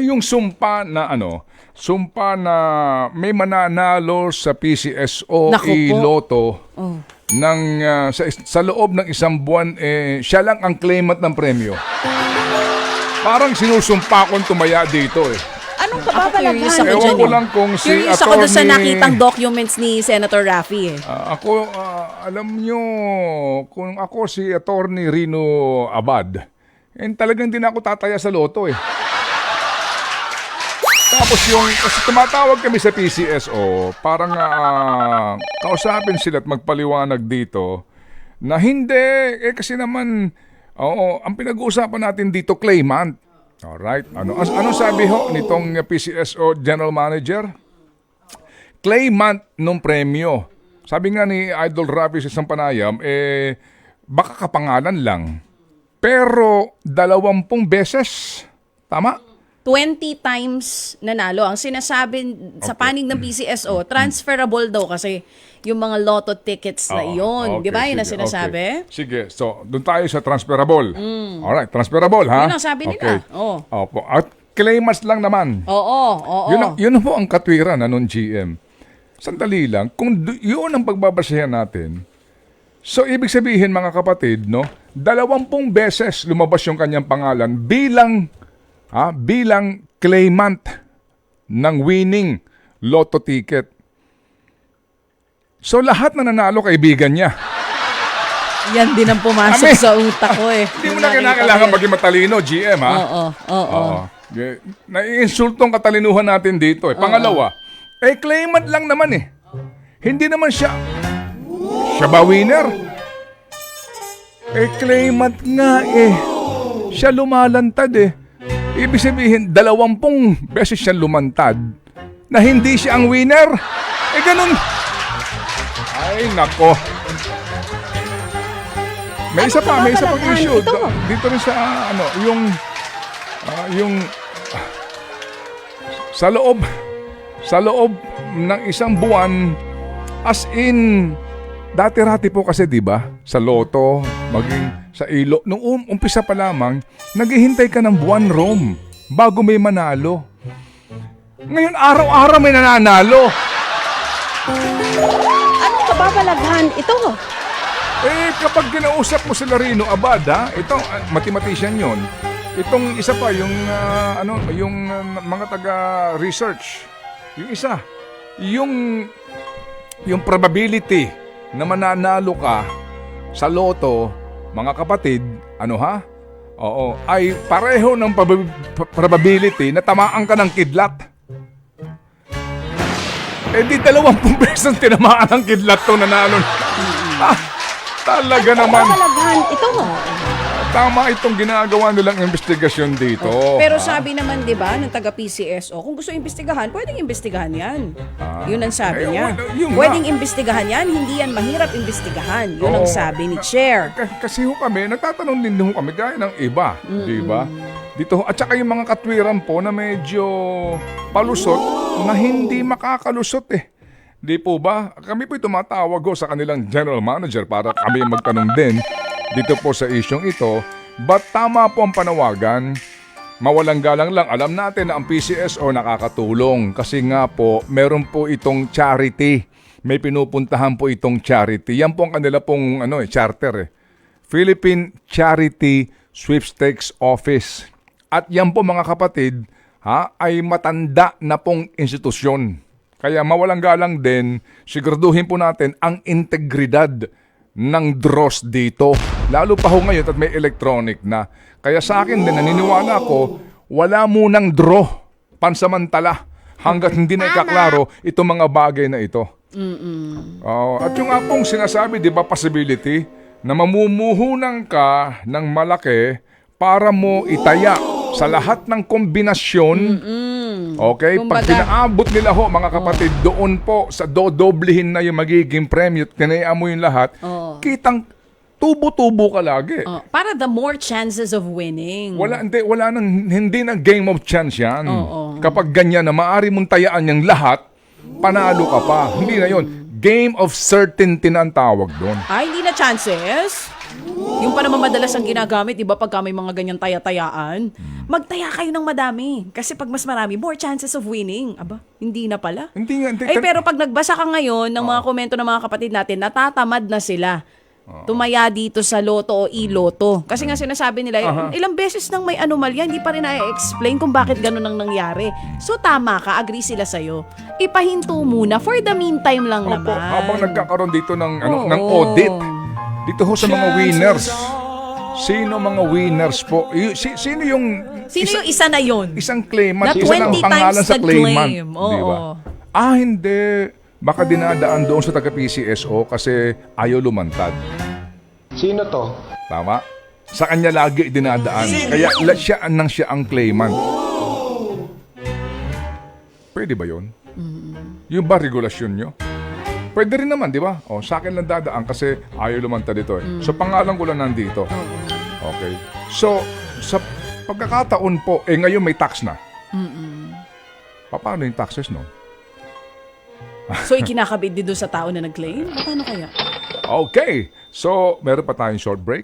Yung sumpa na sumpa na may mananalo sa PCSO Naku po. Loto Oh. ng sa loob ng isang buwan siya lang ang claimant ng premyo. Parang sinusumpa kong tumaya dito Anong Curious kababalaghan? ako Ewan dyan ko eh. lang kung si Curious ako doon sa attorney- nakitang documents ni Senator Raffy eh. Ako, alam nyo, kung ako si Attorney Rino Abad, talagang din ako tataya sa loto Tapos kasi tumatawag kami sa PCSO, parang kausapin sila at magpaliwanag dito na hindi, kasi naman, ang pinag-uusapan natin dito, claimant. Alright, ano sabi ho nitong PCSO General Manager? Claimant nung premyo. Sabi nga ni Idol Raffy sa isang panayam, baka kapangalan lang. Pero 20 beses. Tama? 20 times nanalo. Ang sinasabi sa panig ng PCSO, transferable daw kasi yung mga lotto tickets na iyon. Di ba? Yun ang sinasabi? Okay. Sige, so doon tayo sa transferable. Alright, transferable ha? Yun ang sabi nila. Oo. Opo. At claimants lang naman. Oo. Yun po ang katwiran ng GM. Sandali lang, kung yun ang pagbabasehan natin, so ibig sabihin mga kapatid, 20 beses lumabas yung kanyang pangalan bilang claimant ng winning lotto ticket. So lahat na nanalo kaibigan niya. Yan din ang pumasok sa utak ko eh. Hindi mo na kailangan maging matalino, GM ha? Oo. Naiinsultong katalinuhan natin dito Pangalawa, claimant lang naman Hindi naman siya ba winner? Claimant nga Siya lumalantad Ibig sabihin, 20 beses siya lumantad na hindi siya ang winner. Ganun. Ay, nako. May isa pang issue. Dito rin sa, yung sa loob ng isang buwan, as in, dati-rati po kasi, di ba, sa loto, maging sa ilo, nung umpisa pa lamang, naghihintay ka ng buwan rom bago may manalo. Ngayon, araw-araw may nananalo. Anong kababalaghan ito? Kapag kinausap mo si Larino Abad, ito, mathematician yon. Itong isa pa, yung mga taga-research. Yung isa, yung probability na mananalo ka sa loto, mga kapatid, ay pareho ng probability na tamaan ka ng kidlat. Di 20 beses tinamaan ng kidlat to nanalo. Talaga naman. Kababalaghan ito? Tama itong ginagawa nilang investigasyon dito. Pero sabi naman, di ba, ng taga-PCSO, kung gusto imbestigahan, pwedeng imbestigahan yan. Yun ang sabi niya. Pwedeng imbestigahan yan, hindi yan mahirap imbestigahan. Yun ang sabi ni Chair. Kasi kami, nagtatanong din kami gaya ng iba, di ba? Dito, at saka yung mga katwiran po na medyo palusot na hindi makakalusot Di po ba? Kami po'y tumatawag sa kanilang general manager para kami magtanong din dito po sa isyong ito. But tama po ang panawagan. Mawalang galang lang, alam natin na ang PCSO nakakatulong kasi nga po, meron po itong charity. May pinupuntahan po itong charity. Yan po ang kanila pong charter Philippine Charity Sweepstakes Office. At yan po mga kapatid, ay matanda na pong institusyon. Kaya mawalang galang din, siguraduhin po natin ang integridad ng draws dito. Lalo pa ho ngayon at may electronic na. Kaya sa akin din, naniniwala ako, wala munang draw pansamantala hanggat hindi na ikaklaro itong mga bagay na ito. At yung pong sinasabi, di ba, possibility na mamumuhunan ka ng malaki para mo itaya sa lahat ng kombinasyon. Okay? Pag pinaabot nila mga kapatid, doon po sa dodoblihin na yung magiging premyo, tinayaan mo yung lahat, kitang tubo-tubo ka lagi. Para the more chances of winning. Hindi na game of chance yan. Kapag ganyan na maaari mong tayaan yung lahat, panalo ka pa. Hindi na yon. Game of certainty na ang tawag doon. Ay, hindi na chances? Yung pa naman madalas ang ginagamit, di ba, pagka may mga ganyan taya-tayaan, magtaya kayo ng madami. Kasi pag mas marami, more chances of winning. Aba, hindi na pala. Hindi nga. Ay, pero pag nagbasa ka ngayon ng mga komento ng mga kapatid natin, natatamad na sila. Tumaya dito sa loto o iloto. Kasi nga sinasabi nila, ilang beses nang may anomalya, hindi pa rin na-explain kung bakit ganun ang nangyari. So tama ka, agree sila sa'yo. Ipahinto muna, for the meantime lang Opo, naman. habang nagkakaroon dito ng, Oo. ng audit. Dito ho sa mga winners. Sino mga winners po? Sino yung... Sino yung isa na yun? Isang claimant, Na isa ng 20 pangalan times sa claimant. nag-claim. Oo. Di ba? Hindi. Baka dinadaan doon sa taga-PCSO kasi ayaw lumantad. Sino to? Tama? Sa kanya lagi dinadaan. Kaya siya ang claimant. Pwede ba yun? Yung ba regulasyon nyo? Pwede rin naman, di ba? O, sa akin lang dadaan kasi ayaw lumantad dito. So, pangalan ko lang nandito. Okay. So, sa pagkakataon po, ngayon may tax na. Paano yung taxes, no? So, ikinakabit din doon sa tao na nag-claim? Paano kaya? Okay. So, meron pa tayong short break.